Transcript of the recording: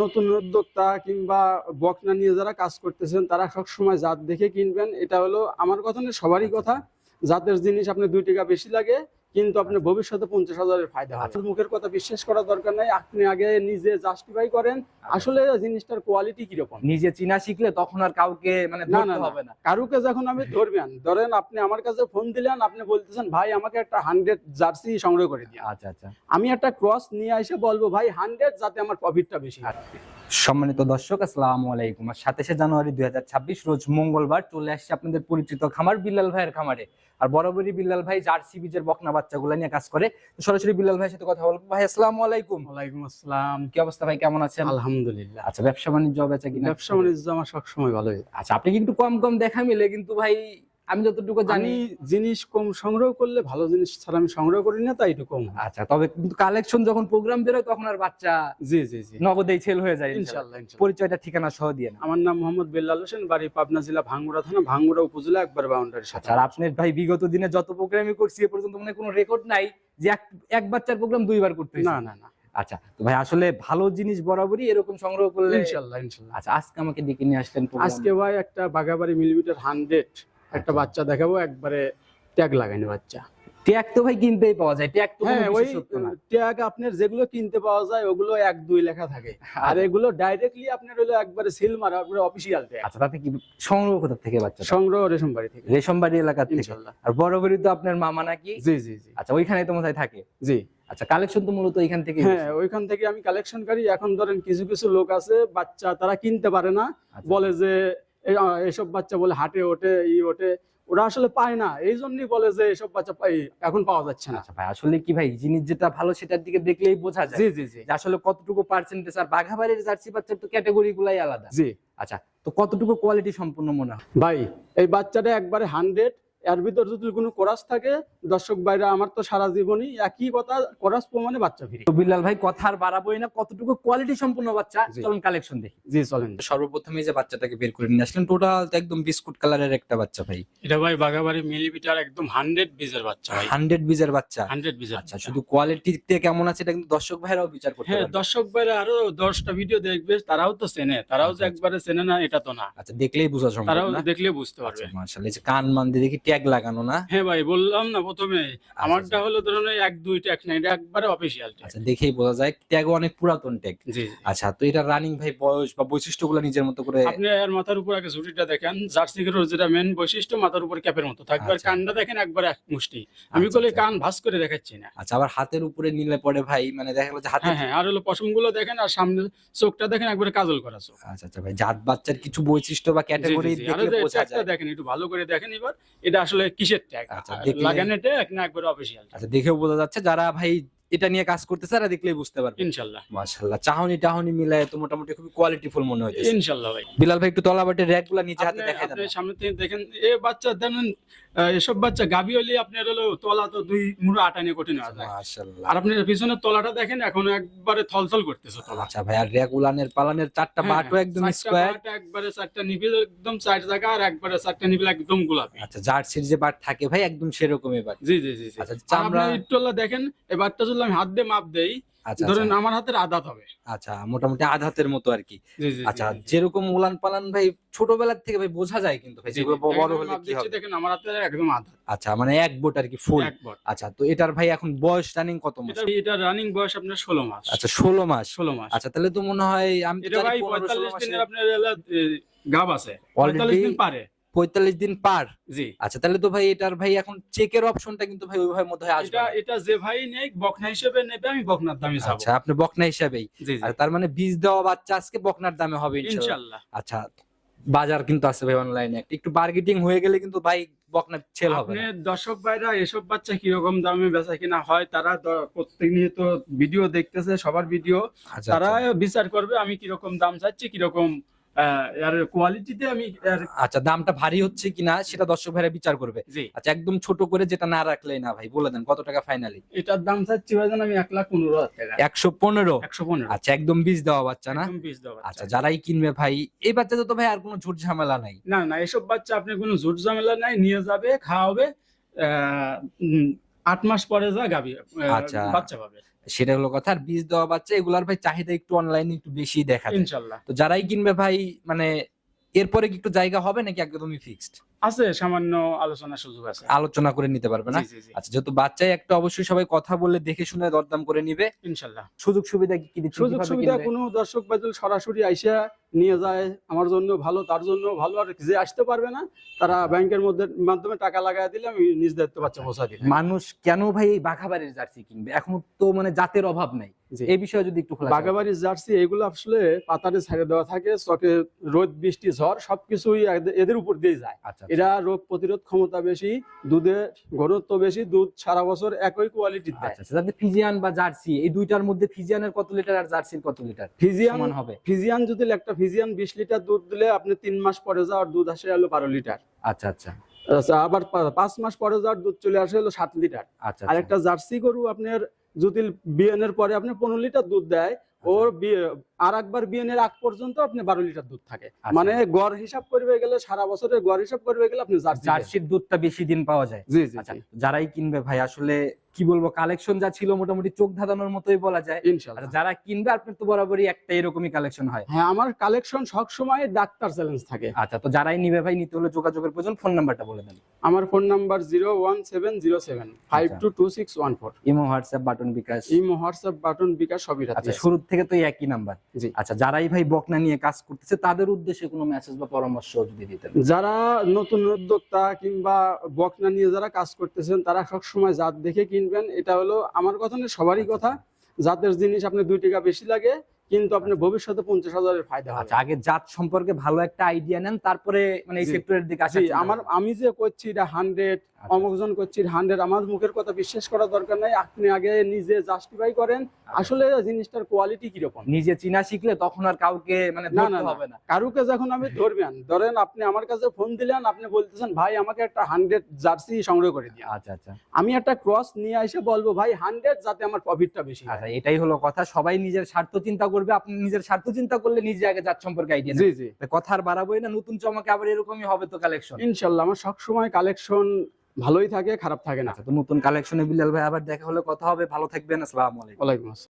নতুন উদ্যোক্তা কিংবা বকনা নিয়ে যারা কাজ করতেছেন তারা সবসময় জাত দেখে কিনবেন। এটা হলো আমার কথা না, সবারই কথা। জাতের জিনিস আপনি 2 টাকা বেশি লাগে, কিন্তু আপনার ভবিষ্যতে 50,000-এর ফায়দা হবে। মুখের কথা বিশ্বাস করার দরকার নাই, আপনি আগে নিজে জাস্টিফাই করেন আসলে জিনিসটার কোয়ালিটি কিরকম। নিজে চিনা শিখলে তখন আর কাউকে মানে ধরতে হবে না। কারুকে যখন আমি ধরেন আপনি আমার কাছে ফোন দিলেন, আপনি বলতেছেন ভাই আমাকে একটা 100 জার্সি সংগ্রহ করে দিন। আচ্ছা আচ্ছা, আমি একটা ক্রস নিয়ে এসে বলবো ভাই 100, যাতে আমার প্রফিটটা বেশি হয়। সম্মানিত দর্শক, আসসালামু আলাইকুম। 27শে জানুয়ারি 2026 রোজ মঙ্গলবার চলে আসছে আপনাদের পরিচিত খামার বিল্লাল ভাইয়ের খামারে। আর বরাবরই বিল্লাল ভাই জার্সি বীজের বকনা বাচ্চাগুলো নিয়ে কাজ করে। তো সরাসরি বিল্লাল ভাইয়ের সাথে কথা বলবো। ভাই আসসালামু আলাইকুম। ওয়ালাইকুম আসসালাম। কি অবস্থা ভাই, কেমন আছেন? আলহামদুলিল্লাহ। আচ্ছা, ব্যবসা বাণিজ্য বেচা কিনা? ব্যবসা বাণিজ্য আমার সবসময় ভালোই। আচ্ছা, আপনি কিন্তু কম কম দেখা মিলে, কিন্তু ভাই আমি যতটুকু জানি জিনিস কম সংগ্রহ করলে ভালো জিনিস ছাড়া আমি সংগ্রহ করি না, তাই একটু কম। আচ্ছা, তবে কিন্তু কালেকশন যখন প্রোগ্রাম বেরোয় তখন আর বাচ্চা জি নগদেই সেল হয়ে যায় ইনশাআল্লাহ। পরিচয়টা ঠিকানা সহ দিয়ে না। আমার নাম মোহাম্মদ বিল্লাল হোসেন, বাড়ি পাবনা জেলা ভাঙ্গুড়া থানা, ভাঙ্গুড়া উপজেলা, একবার বাউন্ডারি সাথে। আর আপনার ভাই বিগত দিনে যত প্রোগ্রামই করছি এ পর্যন্ত মানে কোনো রেকর্ড নাই যে এক বাচ্চার প্রোগ্রাম 2 বার করতে। না। আচ্ছা, তো ভাই আসলে ভালো জিনিস বরাবরই এরকম সংগ্রহ করলে ইনশাআল্লাহ। আচ্ছা, আজকে আমাকে ডেকে নিয়ে আসলেন আজকে ভাই একটা বাগাবাড়ি মিলিমিটার 100 একটা বাচ্চা দেখাবো, একবারে ট্যাগ লাগাইনি বাচ্চা। ট্যাগ তো ভাই কিনতেই পাওয়া যায়, ট্যাগ তো হ্যাঁ, ওই বিশেষত্ব না। ট্যাগ আপনার যেগুলো কিনতে পাওয়া যায় ওগুলো 1-2 লেখা থাকে, আর এগুলো ডাইরেক্টলি আপনার হলো একবারে সিল মারা, একবারে অফিশিয়াল ট্যাগ। আচ্ছা, তাতে কি সংগ্রহ কোথা থেকে বাচ্চা? সংগ্রহ রেশমবাড়ি থেকে। রেশমবাড়ি এলাকা থেকে ইনশাআল্লাহ। আর বরাবরই তো আপনার মামা নাকি? জি। আচ্ছা, ওইখানেই তো মনে থাকে। জি। আচ্ছা, কালেকশন তো মূলত এখান থেকে? হ্যাঁ, ওইখান থেকে আমি কালেকশন করি। এখন ধরেন কিছু লোক আছে বাচ্চা তারা কিনতে পারে না, বলে যে এসব বাচ্চা বলে হাটে ওঠে, ওঠে, ওরা আসলে পায় না, এই জন্যই বলে যে এসব বাচ্চা এখন পাওয়া যাচ্ছে না। আচ্ছা ভাই, আসলে কি ভাই জিনিস যেটা ভালো সেটার দিকে দেখলেই বোঝা যায়। জি। যে আসলে কতটুকু পার্সেন্টেজ। আর বাঘাবাড়ির জার্সি বাচ্চার তো ক্যাটাগরি গুলাই আলাদা। জি। আচ্ছা, তো কতটুকু কোয়ালিটি সম্পূর্ণ মনে হয় ভাই? এই বাচ্চাটা একবারে 100, এর ভিতর যদি কোনো কোরাস থাকে, দর্শক ভাইরা আমার তো সারা জীবনই একই কথা, কোরাস প্রমাণে বাচ্চা ফিরে। তো বিল্লাল ভাই কথা আর বাড়াবোই না, কতটুকু কোয়ালিটি সম্পূর্ণ বাচ্চা চলুন কালেকশন দেখি। জি চলেন। সর্বপ্রথমে যে বাচ্চাটাকে বের করে নিয়ে আসলেন, টোটাল একদম বিস্কুট কালারের একটা বাচ্চা ভাই। এটা ভাই বাগাবাড়ি মিলিমিটার একদম 100 বীজের বাচ্চা ভাই। 100 বীজের বাচ্চা? 100 বীজের। আচ্ছা, শুধু কোয়ালিটিতে কেমন আছে এটা কিন্তু দর্শক ভাইরাও বিচার করতে হ্যাঁ, পারবে। দর্শক ভাইরা আরো 10টা ভিডিও দেখবে, তারাও তো চেনে, তারাও যে একবারে চেনে না এটা তো না। আচ্ছা, দেখলেই বোঝা সম্ভব তারাও না? দেখলে বুঝতে পারবে। মাশাআল্লাহ, এই যে কান মান দিয়ে দেখি ট্যাগ লাগানো না? হ্যাঁ ভাই, বললাম না প্রথমে আমারটা হলো ধরুন 1-2 ট্যাগ না, এটা একবারে অফিশিয়াল ট্যাগ। আচ্ছা, দেখেই বোঝা যায় ট্যাগও অনেক পুরাতন ট্যাগ। জি। আচ্ছা, তো এটা রানিং ভাই বয়স বা বৈশিষ্ট্যগুলো নিজের মতো করে? আপনি এর মাথার উপর আগে ঝুটিটা দেখেন, জার্সি গরুর যেটা মেন বৈশিষ্ট্য, মাথার উপর ক্যাপের মতো থাকবে, আর কানটা দেখেন একবারে এক মুষ্টি। আমি বলে কান ভাঁজ করে দেখাচ্ছি না। আচ্ছা, আবার হাতের উপরে নিলে পরে ভাই মানে দেখা গেল যে হাতে। হ্যাঁ, আর হলো পশমগুলো দেখেন, আর সামনে চোখটা দেখেন একবারে কাজল করা চোখ। আচ্ছা ভাই, জাত বাচ্চার কিছু বৈশিষ্ট্য বা ক্যাটাগরি দেখলে বোঝা যায়। দেখেন, একটু ভালো করে দেখেন এবার, এটা আসলে কিসের ট্যাগ, লাগানো ট্যাগ না একবারে অফিশিয়াল। আচ্ছা, দেখেও বোঝা যাচ্ছে যারা ভাই এটা নিয়ে কাজ করতেছে তারা দেখলেই বুঝতে পারবে ইনশাআল্লাহ। মাশাআল্লাহ, চাহনি টাহনি মিলায় তো মোটামুটি খুবই কোয়ালিটিফুল মনে হইতেছে ইনশাআল্লাহ ভাই। বিলাল ভাই একটু তলাবাটের র‍্যাকগুলো নিচে হাতে দেখাই দেন। আপনি সামনে থেকে দেখেন, এই বাচ্চা দেখেন, এসব বাচ্চা গাবি হলে আপনার হলো তলা তো 2 মুড়ো আটা নিয়ে কঠিন হয়ে যায়। মাশাআল্লাহ। আর আপনার পিছনের তলাটা দেখেন এখন একবারে থলথল করতেছে তলা। আচ্ছা ভাই, আর র‍্যাক উলানের পালানের 4টা বাটও একদম স্কয়ার? একবারে 4টা নিবিল একদম 4 জায়গা, আর একবারে 4টা নিবিল একদম গোলাপি। আচ্ছা, জার্সির যে বাট থাকে ভাই একদম সেরকমই বাট? জি। আচ্ছা, চামড়া ইট্টলা দেখেন, এই বাটটা যদি আমি হাত দিয়ে মাপ দেই, ধরেন আমার হাতের আধাত হবে। আচ্ছা, মোটামুটি আধ হাতের মতো আর কি। জি। আচ্ছা, যেরকম উলান পালান ভাই ছোটবেলা থেকে ভাই বোঝা যায় কিন্তু ভাই যেগুলো বড় হলে কি হবে। দেখেন আমার হাতের একদম আধা। আচ্ছা, মানে এক বোট আর কি, ফুল। আচ্ছা, তো এটার ভাই এখন বয়স রানিং কত মাস? এটা রানিং বয়স আপনার 16 মাস। আচ্ছা, 16 মাস। 16 মাস। আচ্ছা, তাহলে তো মনে হয় আমি এটা ভাই 45 দিনের আপনার গাব আছে। 45 দিন পারে। 45 দিন পার। জি। আচ্ছা, তাহলে তো ভাই এটার ভাই এখন চেকের অপশনটা কিন্তু ভাই ওইভাবে মধ্যে আসবে। এটা যে ভাই নেই বকনা হিসেবে নেবে, আমি বকনার দামে চাবো। আচ্ছা, আপনি বকনা হিসেবেই। আর তার মানে বীজ দেওয়া বাচ্চা আজকে বকনার দামে হবে ইনশাআল্লাহ। আচ্ছা, বাজার কিন্তু আছে ভাই অনলাইনে, একটু বার্গেটিং হয়ে গেলে কিন্তু ভাই বকনা সেল হবে। আপনি দর্শক ভাইরা এসব বাচ্চা কি রকম দামে বেচা কিনা হয়, তারা প্রত্যেকনিয়ত ভিডিও দেখতেছে, সবার ভিডিও, তারা বিচার করবে আমি কি রকম দাম চাচ্ছি, কি রকম এর কোয়ালিটিতে আমি। আচ্ছা, দামটা ভারী হচ্ছে কিনা সেটা দর্শক ভাইরা বিচার করবে। আচ্ছা, একদম ছোট করে যেটা না রাখলেই না ভাই, বলে দেন কত টাকা ফাইনালি? এটার দাম চাচ্ছি ভাইজান আমি 1,15,000 টাকা। 115? আচ্ছা, একদম বীজ দেওয়া বাচ্চা না? একদম বীজ দেওয়া বাচ্চা। আচ্ছা, যারাই কিনবে ভাই এই বাচ্চা তো ভাই আর কোনো ঝুট ঝামেলা নাই? না, এসব বাচ্চা আপনি কোনো ঝুট ঝামেলা নাই, নিয়ে যাবে, খাওয়াবে, 8 মাস পরে যা গাবি বাচ্চা পাবে। সেটা হলো কথা। আর বীজ দেওয়া বাচ্চা এগুলার ভাই চাহিদা একটু অনলাইনে একটু বেশি দেখা যায়। ইনশাল্লাহ তো যারাই কিনবে ভাই মানে এরপরে কি একটু জায়গা হবে নাকি একদমই ফিক্সড? আছে, সামান্য আলোচনার সুযোগ আছে। আলোচনা করে নিতে পারবে না? জি জি জি আচ্ছা, যেহেতু বাচ্চাই একটা অবশ্যই সবাই কথা বলে দেখে শুনে দরদাম করে নিবে। ইনশাল্লাহ। সুযোগ সুবিধা কি দিচ্ছেন? সুযোগ কিভাবে সুবিধা কিনবে? কোনো দর্শক বাদল সরাসরি আইসা নিয়ে যায়, আমার জন্য ভালো, তার জন্য ভালো। আর যে আসতে পারবে না তারা ব্যাংকের মাধ্যমে টাকা লাগায় দিলে আমি নিজ দায়িত্ব বাচ্চা পৌঁছা দিই। মানুষ কেন ভাই এই বাঘাবাড়ির জার্সি কিনবে? এখন তো মানে জাতের অভাব নাই। জি। এই বিষয়ে যদি একটু খোলা বাগাবাড়ির জার্সি এগুলো আসলে পাতারে ছেড়ে দেওয়া থাকে, চকে রোদ বৃষ্টি ঝড় সবকিছুই এদের উপর দিয়ে যায়। আচ্ছা, এরা রোগ প্রতিরোধ ক্ষমতা বেশি, দুধের ঘনত্ব বেশি, দুধ সারা বছর একই কোয়ালিটির দেয়। আচ্ছা, যাতে ফিজিয়ান বা জার্সি এই দুইটার মধ্যে ফিজিয়ানের কত লিটার আর জার্সির কত লিটার ফিজিয়ান সমান হবে? ফিজিয়ান যদি একটা ফিজিয়ান 20 লিটার দুধ দিলে আপনি 3 মাস পরে যাওয়ার দুধ আসে হলো 12 লিটার। আচ্ছা আচ্ছা আচ্ছা, আবার 5 মাস পরে যাওয়ার দুধ চলে আসে হলো 7 লিটার। আচ্ছা আর একটা জার্সি গরু আপনার যদি বিয়ানের পরে আপনি 15 লিটার দুধ দেয়, ওর আর একবার বিয়ানের আগ পর্যন্ত আপনি 12 লিটার দুধ থাকে। আচ্ছা। মানে গড় হিসাব করবে গেলে সারা বছরের গড় হিসাব করবে গেলে আপনি জার্সির দুধটা বেশি দিন পাওয়া যায়। জি জি আচ্ছা, জি যারাই কিনবে ভাই আসলে কি বলবো, কালেকশন যা ছিল মোটামুটি চোখ ধাঁধানোর মতোই বলা যায়। ইনশাআল্লাহ। আর যারা কিনবে আপনার তো বরাবরই একটা এরকমই কালেকশন হয়। হ্যাঁ, আমার কালেকশন সব সময় ডাক্তার চ্যালেঞ্জ থাকে। আচ্ছা, তো যারাই নিবে ভাই নিতে হলে যোগাযোগের প্রয়োজন। ফোন নাম্বারটা বলে দেন। আমার phone number 01707522614। Imo, WhatsApp, button, bKash? Imo, WhatsApp, button, bKash সবই রাখি আচ্ছা, আছে। শুরু থেকে তো এই একই নাম্বার। জি। আচ্ছা, যারাই ভাই বকনা নিয়ে কাজ করতেছে তাদের উদ্দেশ্যে কোনো মেসেজ বা পরামর্শ যদি দিতেন? যারা নতুন উদ্যোক্তা কিংবা বকনা নিয়ে যারা কাজ করতেছেন তারা সবসময় জাত দেখে কিনবেন। এটা হলো আমার কথা না, সবারই কথা। জাতের জিনিস আপনি 2 টাকা বেশি লাগে, কিন্তু আপনি ভবিষ্যতে 50,000-এর ফায়দা হবে। আচ্ছা, আগে জাত সম্পর্কে ভালো একটা আইডিয়া নেন, তারপরে মানে এই জি। সেক্টরের দিকে আসা। জি, আমি যে করছি এটা 100, অমুকজন করছি 100, আমার মুখের কথা বিশ্বাস করার দরকার নাই। আপনি আগে নিজে জাস্টিফাই করেন আসলে জিনিসটার কোয়ালিটি কিরকম। নিজে চিনা শিখলে তখন আর কাউকে মানে না ধরতে না হবে না। কারুকে যখন আমি ধরবেন, ধরেন আপনি আমার কাছে ফোন দিলেন, আপনি বলতেছেন ভাই আমাকে একটা 100 জার্সি সংগ্রহ করে দিন। আচ্ছা আচ্ছা আমি একটা ক্রস নিয়ে এসে বলবো ভাই 100, যাতে আমার প্রফিটটা বেশি হয়। আচ্ছা, এটাই হলো কথা। সবাই নিজের স্বার্থ চিন্তা করবে। আপনি নিজের স্বার্থ চিন্তা করলে নিজে আগে জাত সম্পর্কে আইডিয়া জি নেন। জি কথা আর বাড়াবোই না, নতুন চমকে আবার এরকমই হবে তো কালেকশন। ইনশাল্লাহ। আমার সবসময় কালেকশন ভালোই থাকে, খারাপ থাকে না। আচ্ছা, তো নতুন কালেকশনে বিলাল ভাই আবার দেখা হলে কথা হবে। ভালো থাকবেন। আসসালামু আলাইকুম। ওয়ালাইকুম আসসালাম।